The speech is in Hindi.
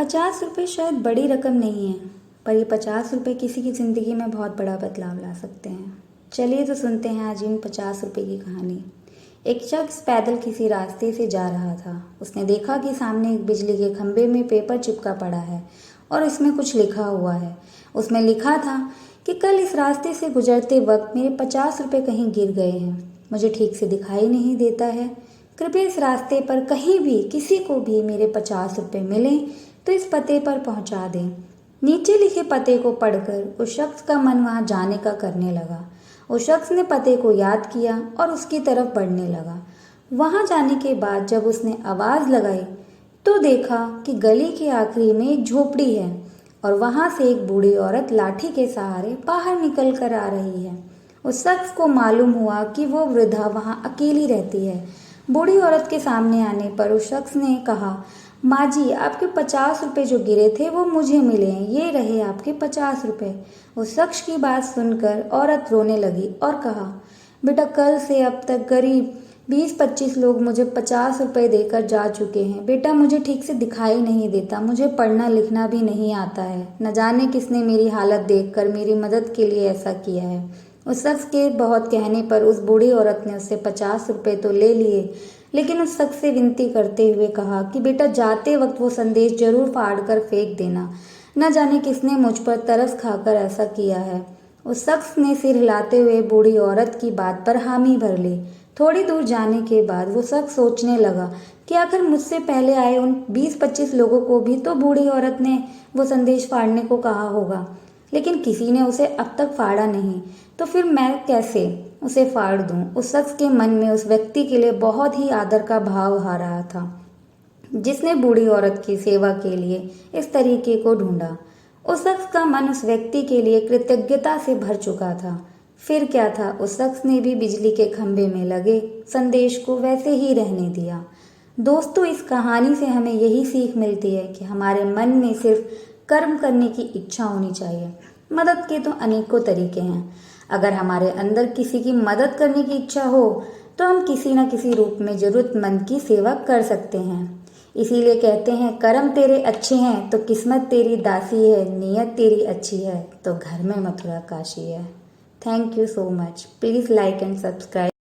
₹50 शायद बड़ी रकम नहीं है, पर ये ₹50 किसी की ज़िंदगी में बहुत बड़ा बदलाव ला सकते हैं। चलिए तो सुनते हैं आज इन ₹50 की कहानी। एक शख्स पैदल किसी रास्ते से जा रहा था। उसने देखा कि सामने एक बिजली के खंभे में पेपर चिपका पड़ा है और इसमें कुछ लिखा हुआ है। उसमें लिखा था कि कल इस रास्ते से गुजरते वक्त मेरे ₹50 कहीं गिर गए हैं। मुझे ठीक से दिखाई नहीं देता है। कृपया इस रास्ते पर कहीं भी किसी को भी मेरे ₹50 मिलें तो इस पते पर पहुंचा दें। नीचे लिखे पते को पढ़कर उस शख्स का मन वहां जाने का करने लगा। उस शख्स ने पते को याद किया और उसकी तरफ बढ़ने लगा। वहां जाने के बाद जब उसने आवाज़ लगाई तो देखा कि गली के आखिरी में एक झोपड़ी है और वहां से एक बूढ़ी औरत लाठी के सहारे बाहर निकल कर आ रही है। उस शख्स को मालूम हुआ कि वो वृद्धा वहां अकेली रहती है। बूढ़ी औरत के सामने आने पर उस शख्स ने कहा, माँ जी, आपके ₹50 जो गिरे थे वो मुझे मिले हैं, ये रहे आपके ₹50। उस शख्स की बात सुनकर औरत रोने लगी और कहा, बेटा, कल से अब तक करीब 20-25 लोग मुझे ₹50 देकर जा चुके हैं। बेटा, मुझे ठीक से दिखाई नहीं देता, मुझे पढ़ना लिखना भी नहीं आता है। न जाने किसने मेरी हालत देखकर मेरी मदद के लिए ऐसा किया है। उस शख्स के बहुत कहने पर उस बूढ़ी औरत ने उससे ₹50 तो ले लिए, लेकिन उस शख्स से विनती करते हुए कहा कि बेटा, जाते वक्त वो संदेश जरूर फाड़ कर फेंक देना। न जाने किसने मुझ पर तरस खाकर ऐसा किया है। उस शख्स ने सिर हिलाते हुए बूढ़ी औरत की बात पर हामी भर ली। थोड़ी दूर जाने के बाद वो शख्स सोचने लगा कि आखिर मुझसे पहले आए उन 20-25 लोगों को भी तो बूढ़ी औरत ने वो संदेश फाड़ने को कहा होगा, लेकिन किसी ने उसे अब तक फाड़ा नहीं, तो फिर मैं कैसे उसे फाड़ दूं। उस शख्स के मन में उस व्यक्ति के लिए बहुत ही आदर का भाव आ रहा था जिसने बूढ़ी औरत की सेवा के लिए इस तरीके को ढूंढा। उस शख्स का मन उस व्यक्ति के लिए कृतज्ञता से भर चुका था। फिर क्या था, उस शख्स ने भी बिजली के खंभे में लगे संदेश को वैसे ही रहने दिया। दोस्तों, इस कहानी से हमें यही सीख मिलती है कि हमारे मन में सिर्फ कर्म करने की इच्छा होनी चाहिए। मदद के तो अनेकों तरीके हैं। अगर हमारे अंदर किसी की मदद करने की इच्छा हो तो हम किसी न किसी रूप में जरूरतमंद की सेवा कर सकते हैं। इसीलिए कहते हैं, कर्म तेरे अच्छे हैं तो किस्मत तेरी दासी है, नीयत तेरी अच्छी है तो घर में मथुरा काशी है। Thank you so much. Please like and subscribe.